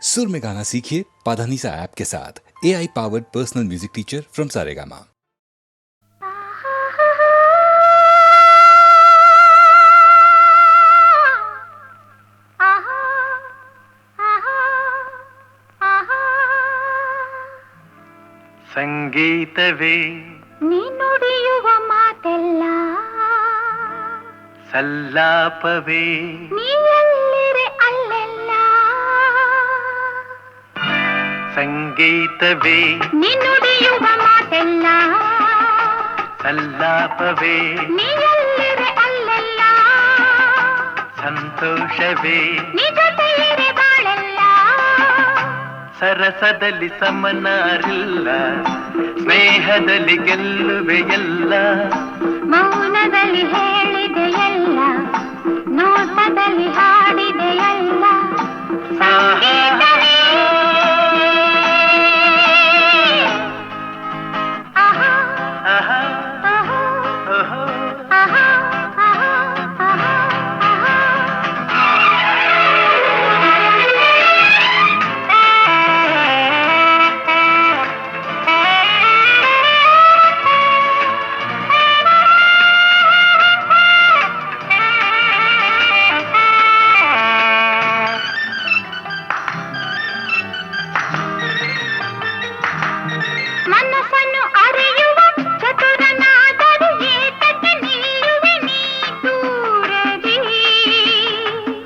सुर में गाना सीखिए पाधानीसा ऐप के साथ। AI powered personal music teacher from Saregama. ಸಂಗೀತವೇ ನೀ ನುಡಿಯುವ ಮಾತೆಲ್ಲ, ಸಲ್ಲಾಪವೇ ನೀ ಎಲ್ಲಿರೆ ಅಲ್ಲೆಲ್ಲ. ಸಂಗೀತವೇ ನೀ ನುಡಿಯುವ ಮಾತೆಲ್ಲ, ಸಲ್ಲಾಪವೇ ನೀ ಎಲ್ಲಿರೆ ಅಲ್ಲೆಲ್ಲ. ಸಂತೋಷವೇ ನೀ ಜೊತೆಯಿರೆ ಬಾಳೆಲ್ಲ. ಸರಸದಲ್ಲಿ ಸಮನಾರಿಲ್ಲ, ಸ್ನೇಹದಲ್ಲಿ ಗೆಲ್ಲುವೆಯಲ್ಲ. ಮೌನದಲ್ಲಿ ಹೇಳಿದೆಯಲ್ಲ, ನೋಟದಲ್ಲಿ ಹಾಡಿದೆಯಲ್ಲ. ಸಂಗೀತವೇ ಆಹಾ ಆಹಾ, ಆಹಾ ಓಹೋ. ಆಹಾ ಆಹಾ ಆಹಾ ಆಹಾ. ಮನಸ್ಸನ್ನು ಅರಿಯುವ ಚತುರನಾದರೂ ಏತಕ್ಕೆ ನಿಲ್ಲುವೆ ನೀ ದೂರದಿ.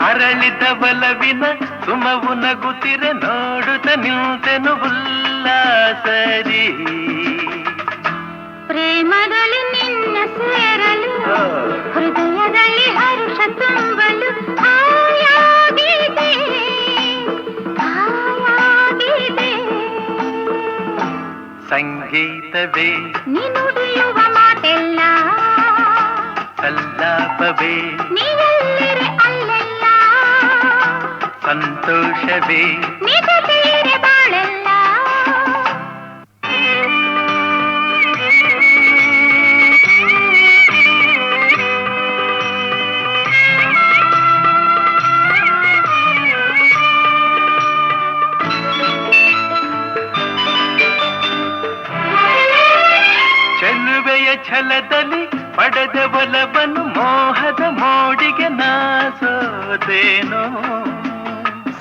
ಅರಳಿದ ಬಲವಿನ ಸುಮವು ನಗುತ್ತಿರೆ ನೋಡುತ್ತ ನಿಂತೆನು ಉಲ್ಲಾಸದಿ. ಪ್ರೇಮದಲ್ಲಿ ನಿನ್ನ ಸೇರಲು, ಹೃದಯದಲ್ಲಿ ಹರುಷ ತುಂಬಲು ಹಾಯಾಗಿದೆ, ಹಾಯಾಗಿದೆ. ಸಂಗೀತವೇ ನೀ ನುಡಿಯುವ ಮಾತೆಲ್ಲ, ಸಲ್ಲಾಪವೇ ನೀ ಎಲ್ಲಿರೆ ಅಲ್ಲೆಲ್ಲ. ಸಂತೋಷವೇ ನೀ ಜೊತೆಯಿರೆ ಬಾಳೆಲ್ಲ. ಚೆಲುವೆಯ ಛಲದಲ್ಲಿ ಪಡೆದ ಬಲವನ್ನು ಮೋಹದ ಮೋಡಿಗೆ ನಾಸೋದೇನೋ.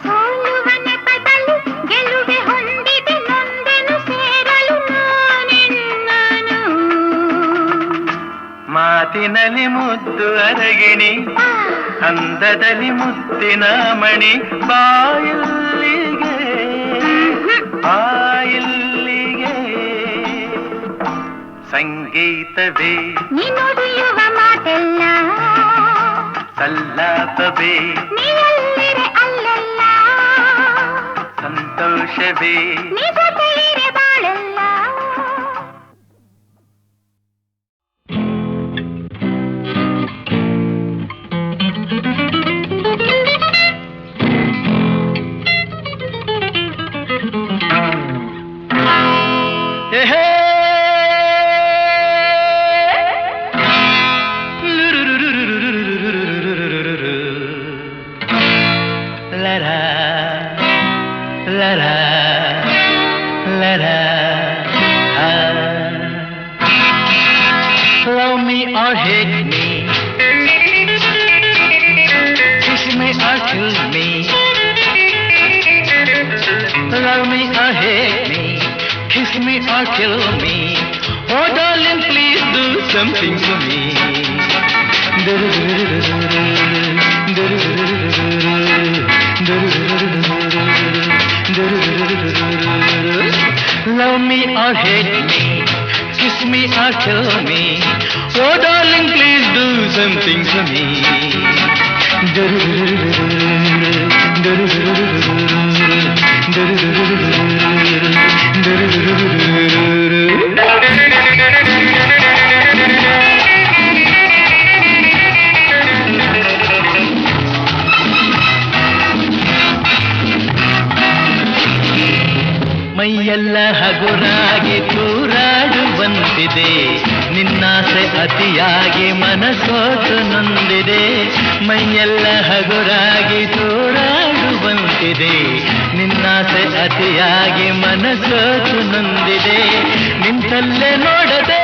ಸೋಲುವ ನೆಪದಲ್ಲಿ ಗೆಲುವೆ ಹೊಂದಿದೆ, ನೊಂದೆನು ಸೇರಲು ನಾನಿನ್ನನು. ಮಾತಿನಲ್ಲಿ ಮುದ್ದು ಅರಗಿಣಿ, ಅಂದದಲ್ಲಿ ಮುತ್ತಿನ ಮಣಿ. ಬಾಯಿಲ್ಲಿಗೆ ಬಾಯಿಲ್ಲಿಗೆ. ಸಂಗೀತವೇ ನೀ ನುಡಿಯುವ ಮಾತೆಲ್ಲ, ಸಲ್ಲಾಪವೇ ನೀ ಎಲ್ಲಿರೆ ಅಲ್ಲೆಲ್ಲ. ಸಂತೋಷವೇ ನೀ ಜೊತೆಯಿರೆ ಬಾಳೆಲ್ಲ. Love me or hate me, kiss me or kill me. Love me or hate me, kiss me or kill me. Oh darling, please do something for me. Love me or hate me, kiss me or kill me. Oh darling, please do something for me. ಮೈಯೆಲ್ಲ ಹಗುರಾಗಿ ತೂರಾಡುವಂತಿದೆ, ನಿನ್ನಾಸೆ ಅತಿಯಾಗಿ ಮನಸೋತು ನೊಂದಿದೆ. ಮೈಯೆಲ್ಲ ಹಗುರಾಗಿ ತೂರಾಡುವಂತಿದೆ, ನಿನ್ನಾಸೆ ಅತಿಯಾಗಿ ಮನಸೋತು ನೊಂದಿದೆ. ನಿಂತಲ್ಲೇ ನೋಡದೆ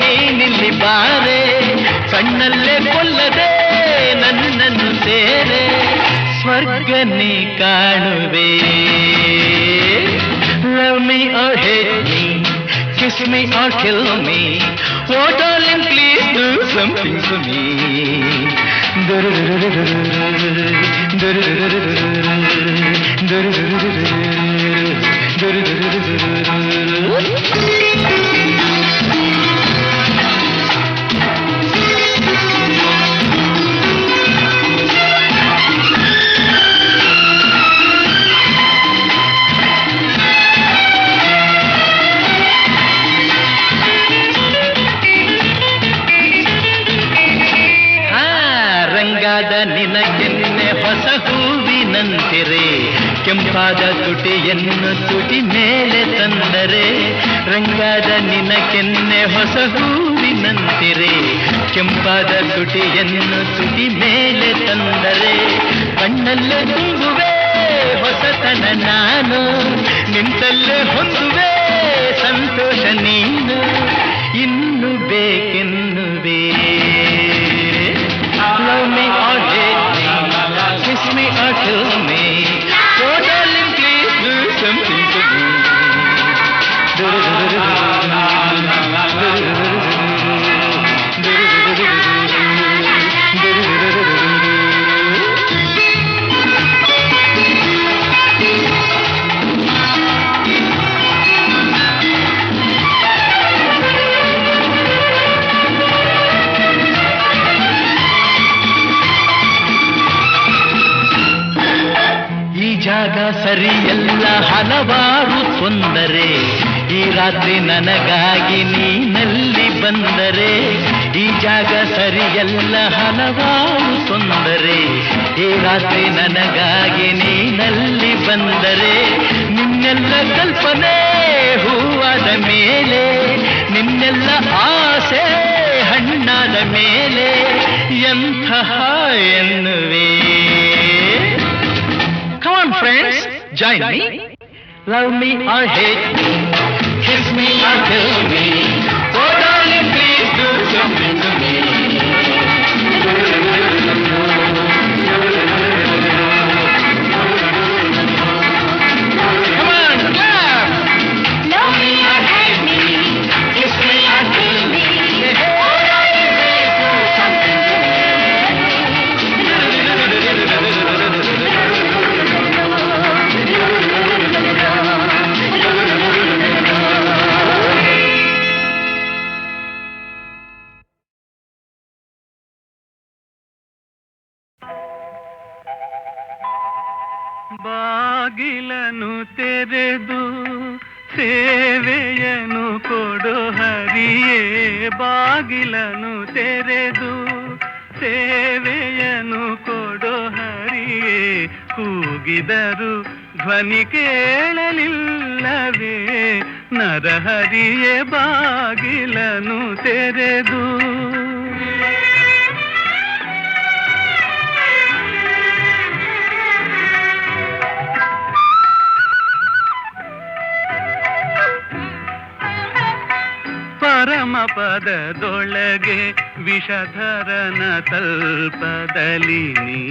ನೀನಿಲ್ಲಿ ಬಾರೆ, ಕಣ್ಣಲ್ಲೇ ಕೊಲ್ಲದೆ ನನ್ನನ್ನು ಸೇರೆ, ಸ್ವರ್ಗ ನೀ ಕಾಣುವೆ. Love me or hate me, kiss me or kill me, oh darling please do something for me. ನಿನಗೆನ್ನೆ ಹೊಸ ಹೂವಿನಂತಿರೆ, ಕೆಂಪಾದ ತುಟಿಯನ್ನು ತುಟಿ ಮೇಲೆ ತಂದರೆ. ರಂಗಾದ ನಿನಗೆನ್ನೆ ಹೊಸ ಹೂವಿನಂತಿರೆ, ಕೆಂಪಾದ ತುಟಿಯನ್ನು ತುಟಿ ಮೇಲೆ ತಂದರೆ. ಕಣ್ಣಲ್ಲೇ ತುಂಬುವೆ ಹೊಸತನ ನಾನು, ನಿಂತಲ್ಲೇ ಹೊಂದುವೆ ಸಂತೋಷ ನೀನು. ಇನ್ನು ಬೇಕೆನ್ನುವೆ. Love me or hate me, kiss me or kill me, oh darling please do something for me. ಜಾಗ ಸರಿಯಲ್ಲ ಹಲವಾರು ತೊಂದರೆ, ಈ ರಾತ್ರಿ ನನಗಾಗಿ ನೀನಲ್ಲಿ ಬಂದರೆ. ಈ ಜಾಗ ಸರಿಯಲ್ಲ ಹಲವಾರು ತೊಂದರೆ, ಈ ರಾತ್ರಿ ನನಗಾಗಿ ನೀನಲ್ಲಿ ಬಂದರೆ. ನಿನ್ನೆಲ್ಲ ಕಲ್ಪನೆ ಹೂವಾದ ಮೇಲೆ, ನಿನ್ನೆಲ್ಲ ಆಸೆ ಹಣ್ಣಾದ ಮೇಲೆ, ಎಂಥ ಎನ್ನುವೆ. Come on friends, join me. Love me or hate me, kiss me or kill me, oh darling please do something to me. Come on, clap. Love me or hate me, kiss me or kill me, oh darling please do something to me. ಬಾಗಿಲನು ತೆರೆದು ಸೇವೆಯನು ಕೊಡು ಹರಿಯೇ, ಬಾಗಿಲನು ತೆರೆದು ಸೇವೆಯನು ಕೊಡು ಹರಿಯೇ. ಕೂಗಿದರು ಧ್ವನಿ ಕೇಳಲಿಲ್ಲವೇ, ನರಹರಿಯೇ ಬಾಗಿಲನು ತೆರೆದು. ಪರಮ ಪದದೊಳಗೆ ವಿಷಧರನ ತಲ್ಪದಲ್ಲಿ ನೀ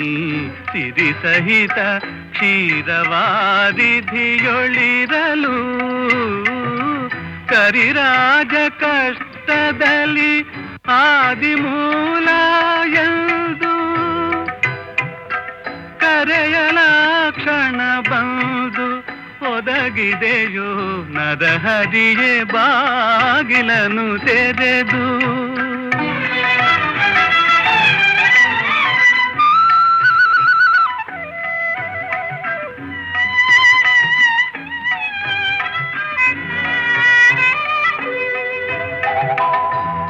ಸಿರಿ ಸಹಿತ ಕ್ಷೀರವಾರಿಧಿಯೊಳಿರಲು, ಕರಿರಾಜ ಕಷ್ಟದಲ್ಲಿ ಆದಿಮೂಲ ಎಂದು ಕರೆಯಲ ಕ್ಷಣ ಬಂದು ಒದಗಿದೆಯೋ ನರಹರಿಯೇ ಬಾಗಿಲನು ತೆರೆದು.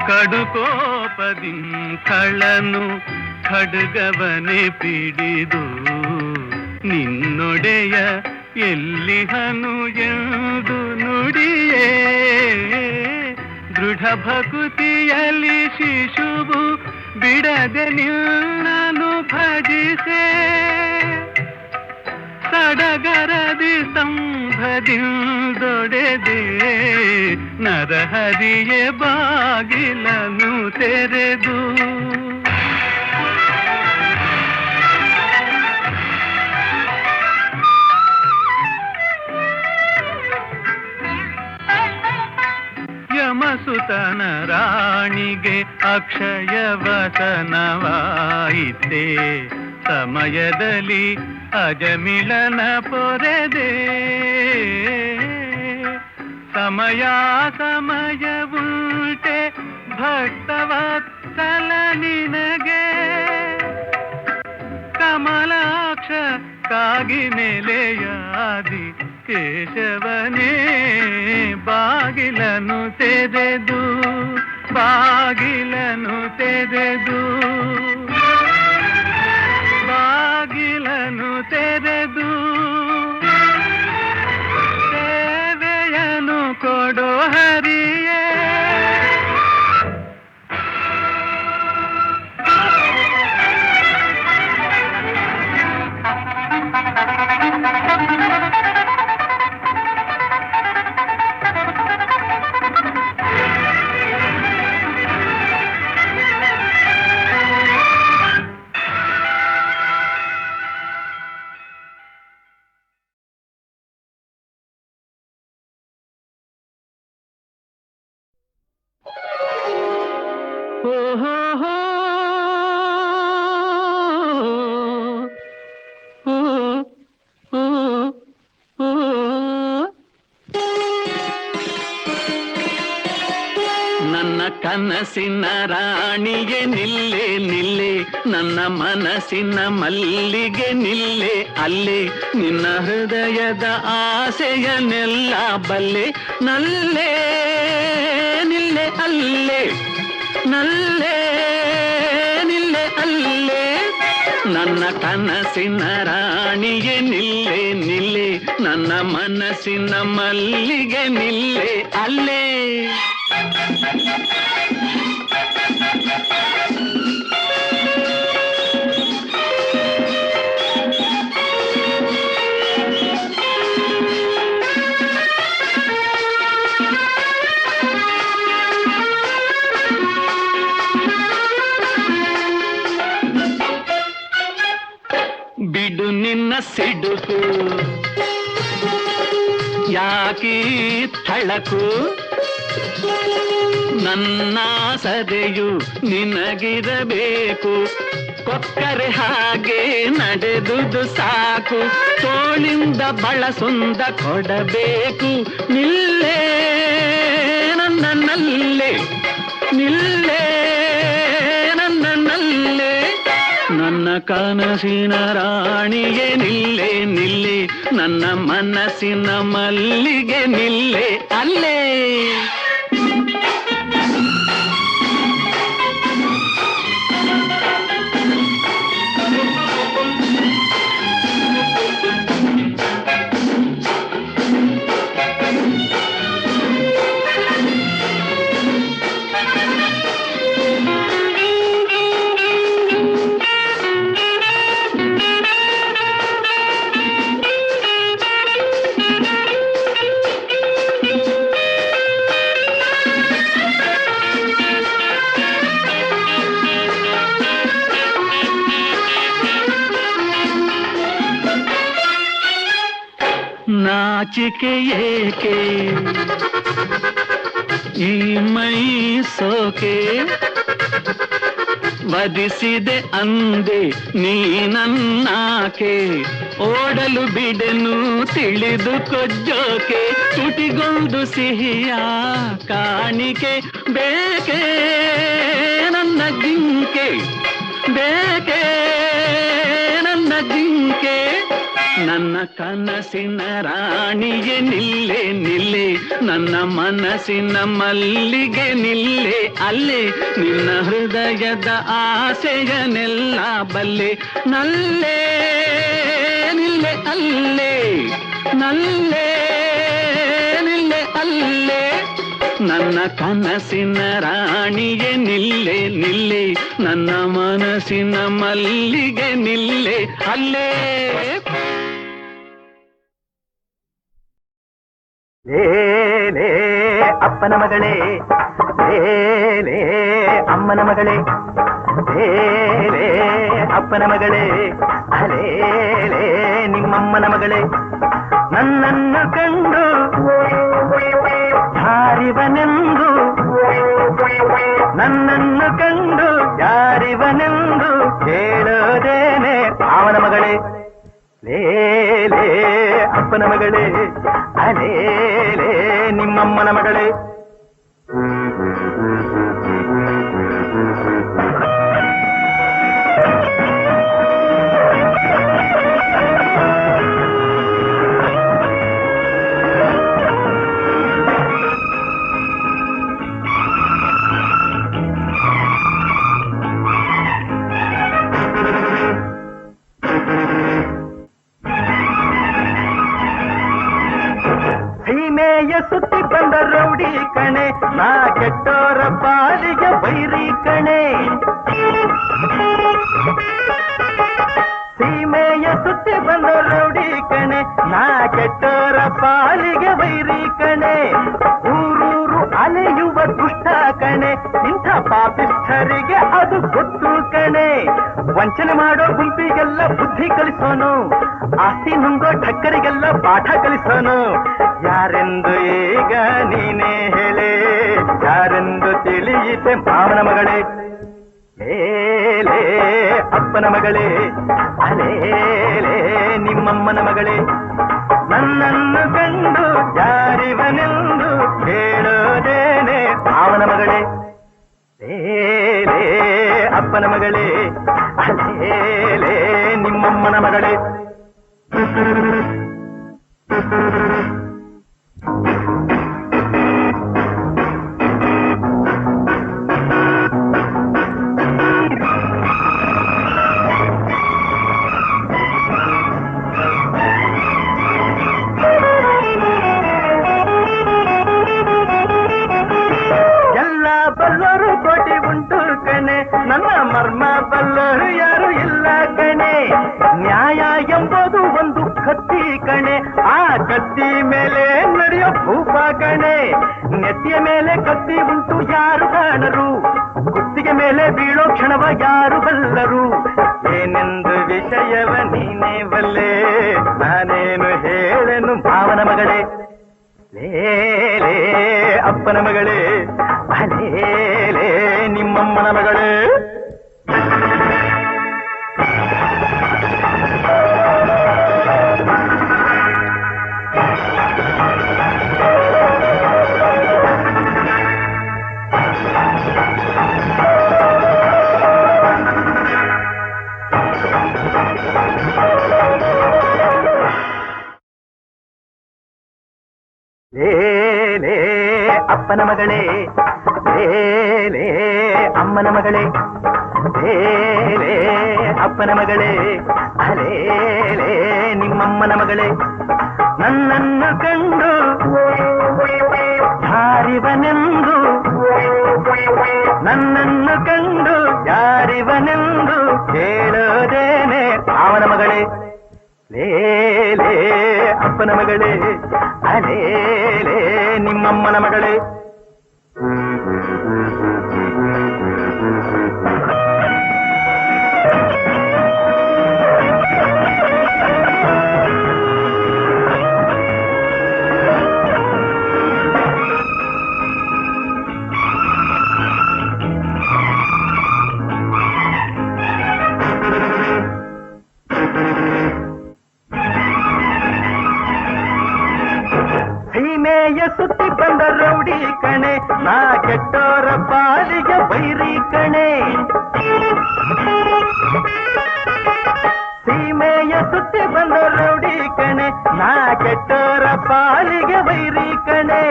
ಕಡುಕೋಪದಿಂ ಖಳನು ಖಡ್ಗವನೆ ಪಿಡಿದು, ನಿನ್ನೊಡೆಯ ಎಲ್ಲಿಹನು ಎಂದು ನುಡಿಯೇ ದೃಢ ಭಕುತಿಯಲ್ಲಿ ಶಿಶುವು ಬಿಡದೆ ನಿನ್ನನು ಭಜಿಸೆ ಸಡಗರದಿ ಸ್ತಂಭದಿಂದೊಡೆದೆ ನರಹರಿಯೇ ಬಾಗಿಲನು ತೆರೆದು ಯಮಸುತನ ರಾಣಿಗೆ ಅಕ್ಷಯ ವಸನವಾಯಿತೆ ಸಮಯದಲ್ಲಿ ಅಜಮಿಳನ ಪೊರೆದೆ ಸಮಯ ಸಮಯವುಂಟೆ ಭಕ್ತವತ್ಸಲ ನಿನಗೆ ಕಮಲಾಕ್ಷ ಕಾಗಿ ನೆಲೆಯಾದಿ ಕೇಶವನೇ ಬಾಗಿಲನು ತೆರೆದು ಬಾಗಿಲನು ತೆರೆದು ಬಾಗಿಲನು ತೆರೆದು ಸೇವೆಯನು ಕೊಡೋ ಹರಿಯೇ ನನ್ನ ಕನಸಿನ ರಾಣಿಗೆ ನಿಲ್ಲೆ ನಿಲ್ಲೆ ನನ್ನ ಮನಸ್ಸಿನ ಮಲ್ಲಿಗೆ ನಿಲ್ಲೆ ಅಲ್ಲೇ ನಿನ್ನ ಹೃದಯದ ಆಸೆಯನ್ನೆಲ್ಲ ಬಲ್ಲೆ ನಲ್ಲೇ ನಿಲ್ಲೆ ಅಲ್ಲೇ ನಲ್ಲೇ ನಿಲ್ಲೆ ಅಲ್ಲೇ ನನ್ನ ಕನಸಿನ ರಾಣಿಗೆ ನಿಲ್ಲೆ ನಿಲ್ಲೆ ನನ್ನ ಮನಸ್ಸಿನ ಮಲ್ಲಿಗೆ ನಿಲ್ಲೆ ಅಲ್ಲೇ ಬಿಡು ನಿನ್ನ ಸಿಡುಕು ಯಾಕೀ ಥಳಕು ನನ್ನ ಸದೆಯು ನಿನಗಿರಬೇಕು ಕೊಕ್ಕರೆ ಹಾಗೆ ನಡೆದುದು ಸಾಕು ತೋಳಿಂದ ಬಳಸುಂದ ಕೊಡಬೇಕು ನಿಲ್ಲೇ ನನ್ನ ನಲ್ಲೇ ನಿಲ್ಲೇ ನನ್ನ ನಲ್ಲೇ ನನ್ನ ಕನಸಿನ ರಾಣಿಗೆ ನಿಲ್ಲೆ ನಿಲ್ಲೆ ನನ್ನ ಮನಸ್ಸಿನ ಮಲ್ಲಿಗೆ ನಿಲ್ಲೆ ಅಲ್ಲೇ ನಾಚಿಕೆ ಏಕೆ ಈ ಮೈ ಸೋಕೆ ವಧಿಸಿದೆ ಅಂದೆ ನೀ ನನ್ನಾಕೆ ಓಡಲು ಬಿಡೆನು ತಿಳಿದು ಕೊಜ್ಜೋಕೆ ತುಟಿಗೊಂದು ಸಿಹಿಯ ಕಾಣಿಕೆ ಬೇಕೆ ನನ್ನ ಜಿಂಕೆ ಬೇಕೆ ನನ್ನ ಜಿಂಕೆ ನನ್ನ ಕನಸಿನ ರಾಣಿಗೆ ನಿಲ್ಲೆ ನಿಲ್ಲೆ ನನ್ನ ಮನಸ್ಸಿನ ಮಲ್ಲಿಗೆ ನಿಲ್ಲೆ ಅಲ್ಲೇ ನಿನ್ನ ಹೃದಯದ ಆಸೆಯನ್ನೆಲ್ಲ ಬಲ್ಲೆ ನಲ್ಲೇ ನಿಲ್ಲೆ ಅಲ್ಲೇ ಅಲ್ಲೇ ನಿಲ್ಲೆ ಅಲ್ಲೇ ನನ್ನ ಕನಸಿನ ರಾಣಿಗೆ ನಿಲ್ಲೆ ನಿಲ್ಲೆ ನನ್ನ ಮನಸ್ಸಿನ ಮಲ್ಲಿಗೆ ನಿಲ್ಲೆ ಅಲ್ಲೇ ಲೇ ಅಪ್ಪನ ಮಗಳೇ ಲೇ ಅಮ್ಮನ ಮಗಳೇ ಲೇ ಅಪ್ಪನ ಮಗಳೇ ಅಲೇ ನಿಮ್ಮಮ್ಮನ ಮಗಳೇ ನನ್ನನ್ನು ಕಂಡು ಯಾರಿವನೆಂದು ನನ್ನನ್ನು ಕಂಡು ಯಾರಿವನೆಂದು ಕೇಳೋದೇನೆ ಅವನ ಮಗಳೇ ಲೇ ಅಪ್ಪನ ಮಗಳೇ ಅಲೇ ನಿಮ್ಮಮ್ಮನ ಮಗಳೇ ಸೀಮೆಯ ಸುತ್ತಿ ಬಂದ ರೌಡಿ ಕಣೆ ನಾ ಕೆಟ್ಟೋರ ಪಾಲಿಗೆ ವೈರಿ ಕಣೆ ಸೀಮೆಯ ಸುತ್ತಿ ಬಂದ ರೌಡಿ ಕಣೆ ನಾ ಕೆಟ್ಟೋರ ಪಾಲಿಗೆ ವೈರಿ ಕಣೆ ಊರೂರು ಅಲೆಯುವ ದುಷ್ಟ ಕಣೆ ಇಂಥ ಪಾಪಿಷ್ಠರಿಗೆ ಅದು ಗೊತ್ತು ಕಣೆ ವಂಚನೆ ಮಾಡೋ ಗುಂಪಿಗೆಲ್ಲ ಬುದ್ಧಿ ಕಲಿಸೋನು ಆಸ್ತಿ ನುಂಗೋ ಠಕ್ಕರಿಗೆಲ್ಲ ಪಾಠ ಕಲಿಸೋನು ಯಾರೆಂದು ಈಗ ನೀನೇ ಹೇಳೆ ಯಾರೆಂದು ತಿಳಿಯಿತೆ ಮಾವನ ಮಗಳೇ ಲೇ ಅಪ್ಪನ ಮಗಳೇ ಅಲೇ ನಿಮ್ಮಮ್ಮನ ಮಗಳೇ ನನ್ನನ್ನು ಕಂಡು ಯಾರಿವನೆಂದು ಕೇಳೋದೇನೆ ಮಾವನ ಮಗಳೇ ಲೇ ಅಪ್ಪನ ಮಗಳೇ ಅಲೇ ನಿಮ್ಮಮ್ಮನ ಮಗಳೇ ಎಲ್ಲ ಬಲ್ಲರು ಕೋಟಿ ಉಂಟು ಕಣೆ ನನ್ನ ಮರ್ಮ ಬಲ್ಲರು ಯಾರು ಇಲ್ಲ ಕಣೆ ನ್ಯಾಯ ಎಂಬುದು ಒಂದು ಕತ್ತಿ ಕಣೆ ಆ ಕತ್ತಿ ಮೇಲೆ ನಡೆಯೋ ಭೂಪ ಕಣೆ ನೆತ್ತಿಯ ಮೇಲೆ ಕತ್ತಿ ಉಂಟು ಯಾರು ಕಾಣರು ಕುತ್ತಿಗೆ ಮೇಲೆ ಬೀಳೋ ಕ್ಷಣವ ಯಾರು ಬಲ್ಲರು ಏನೆಂದು ವಿಷಯವ ನೀನೇ ಬಲ್ಲೆ ನಾನೇನು ಹೇಳನು ಭಾವನ ಮಗಳೇ ಲೇ ಅಪ್ಪನ ಮಗಳೇ ಅಲೇ ನಿಮ್ಮಮ್ಮನ ಮಗಳೇ ಲೇ ಅಪ್ಪನ ಮಗಳೇ ಲೇ ಅಮ್ಮನ ಮಗಳೇ ಲೇ ಅಪ್ಪನ ಮಗಳೇ ಅಲೇ ನಿಮ್ಮಮ್ಮನ ಮಗಳೇ ನನ್ನನ್ನು ಕಂಡು ಯಾರಿವನೆಂದು ನನ್ನನ್ನು ಕಂಡು ಯಾರಿವನೆಂದು ಕೇಳೋದೇನೆ ಅವನ ಮಗಳೇ ಲೇ ಅಪ್ಪನ ಮಗಳೇ ಅಲೇ ನಿಮ್ಮಮ್ಮನ ಮಗಳೇ ಸೀಮೆಯ ಸುತ್ತಿ ಬಂದ ರೌಡಿ ಕಣೆ ನಾ ಕೆಟ್ಟೋರ ಪಾಲಿಗೆ ವೈರಿ ಕಣೆ ಸೀಮೆಯ ಸುತ್ತಿ ಬಂದ ರೌಡಿ ಕಣೆ ನಾ ಕೆಟ್ಟೋರ ಪಾಲಿಗೆ ವೈರಿ ಕಣೆ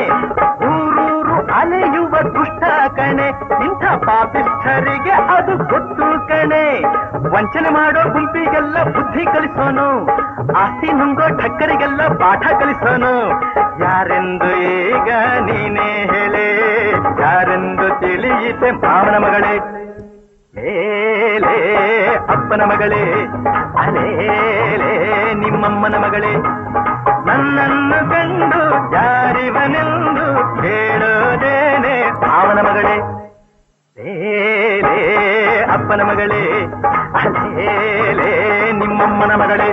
ಊರೂರು ಅಲೆಯುವ ದುಷ್ಟ ಕಣೆ ಇಂಥ ಪಾಪಿಷ್ಠರಿಗೆ ಅದು ಗೊತ್ತು ಕಣೆ ವಂಚನೆ ಮಾಡೋ ಗುಂಪಿಗೆಲ್ಲ ಬುದ್ಧಿ ಕಲಿಸೋನು, ಆಸ್ತಿ ನುಂಗೋ ಠಕ್ಕರಿಗೆಲ್ಲ ಪಾಠ ಕಲಿಸೋನು. ಯಾರೆಂದು ಈಗ ನೀನೇ ಹೇಳೆ, ಯಾರೆಂದು ತಿಳಿಯಿತೆ ಮಾವನ ಮಗಳೇ, ಲೇಲೇ ಅಪ್ಪನ ಮಗಳೇ, ಅಲೇಲೇ ನಿಮ್ಮಮ್ಮನ ಮಗಳೇ. ನನ್ನನ್ನು ಕಂಡು ಯಾರಿವನೆಂದು ಕೇಳೋದೇನೆ ಮಾವನ ಮಗಳೇ, ಲೇಲೇ ಅಪ್ಪನ ಮಗಳೇ, ಅಲೇಲೇ ನಿಮ್ಮಮ್ಮನ ಮಗಳೇ.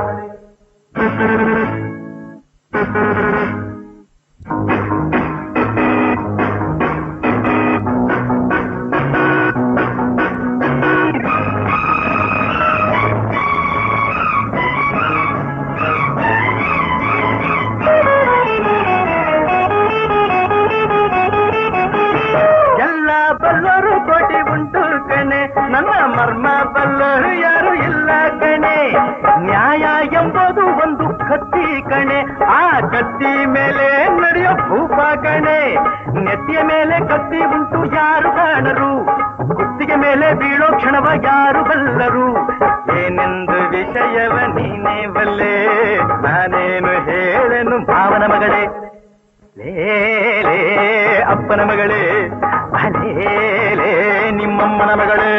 ನನ್ನ ಮರ್ಮ ಬಲ್ಲರು ಯಾರು ಇಲ್ಲ ಕಣೆ. ನ್ಯಾಯ ಎಂಬುದು ಒಂದು ಕತ್ತಿ ಕಣೆ, ಆ ಕತ್ತಿ ಮೇಲೆ ನಡೆಯೋ ಭೂಪ ಕಣೆ. ನೆತ್ತಿಯ ಮೇಲೆ ಕತ್ತಿ ಉಂಟು ಯಾರು ಕಾಣರು, ಕುತ್ತಿಗೆ ಮೇಲೆ ಬೀಳೋ ಕ್ಷಣವ ಯಾರು ಬಲ್ಲರು. ಏನೆಂದು ವಿಷಯವ ನೀನೇ ಬಲ್ಲೆ, ನಾನೇನು ಹೇಳನು ಭಾವನ ಮಗಳೇ, ಲೇಲೇ ಅಪ್ಪನ ಮಗಳೇ, ಅಲೇಲೇ ನಿಮ್ಮಮ್ಮನ ಮಗಳೇ.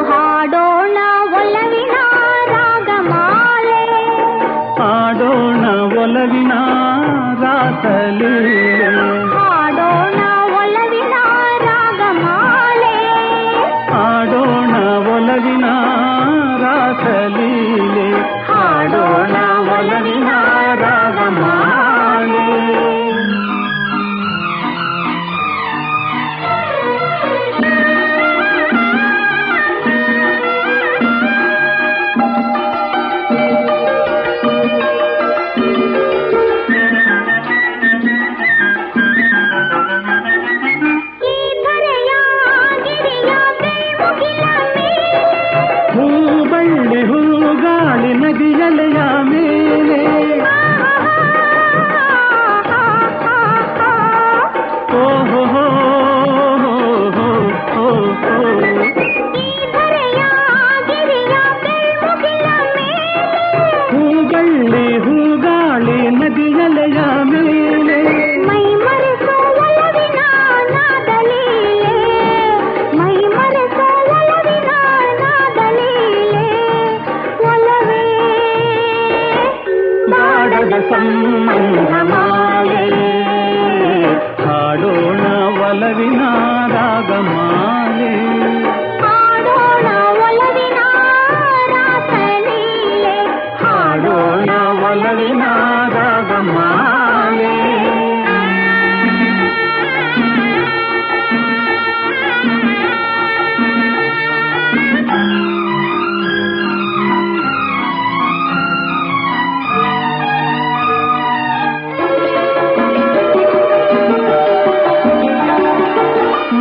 ಹಾಡೋಣ ಒಲವಿನ ರಾಗಮಾಲೆ, ಹಾಡೋಣ ಒಲವಿನ ರಾಸಲೀಲೆ, ಹಾಡೋಣ ಒಲವಿನ ರಾಗಮಾಲೆ, ಹಾಡೋಣ ಒಲವಿನ ರಾಸಲೀಲೆ, ಹಾಡೋಣ ಒಲವಿನ ರಾಗಮಾಲೆ. ನದಿಯಲೆಯ ಮೇಲೆ ಓಹೋ ಹೂಗಳ್ಳಿ ಹೂಗಾಳಿ ನದಿಯಲೆಯ ಮೇಲೆ ಮೈ ಮರೆಸೋ ಒಲವಿನ ನಾದಲೀಲೆ, ಮೈ ಮರೆಸೋ ಒಲವಿನ ನಾದಲೀಲೆ. ಒಲವೇ ಬಾಡದ ಸಂಬಂಧಮಾಲೆ, ಹಾಡೋಣ ಒಲವಿನ ರಾಗಮಾಲೆ, ಹಾಡೋಣ ಒಲವಿನ ರಾಸಲೀಲೆ, ಹಾಡೋಣ ಒಲವಿನ ರಾಗಮಾಲೆ.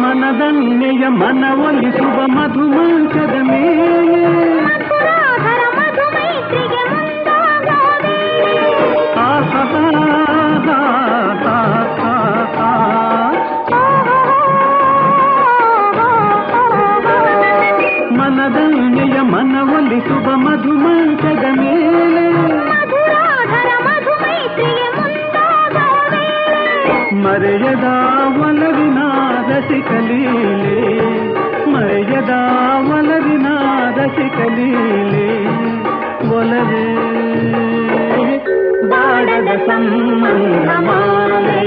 ಮನದನ್ನೆಯ ಮನವೊಲಿಸುವ ಮಧುಮಂಚದ ಮೇಲೆ ಮಧುರಾಧರ ಮಧುಮೈತ್ರಿಗೆ ಮುಂದಾಗೋದೆ. ಮನದನ್ನೆಯ ಮನವೊಲಿಸುವ ಮಧುಮಂಚದ ಮೇಲೆ ಮಧುರಾಧರ ಮಧುಮೈತ್ರಿಗೆ ಮುಂದಾಗೋದೆ. ಮರೆಯದ ಒಲವಿನ ರಸಿಕಲೀಲೆ, ಮರೆಯದ ಒಲವಿನ ರಸಿಕಲೀಲೆ. ಒಲವೇ ಬಾಡದ ಸಂಬಂಧಮಾಲೆ,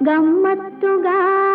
ಗಮ್ಮತ್ತುಗಾರ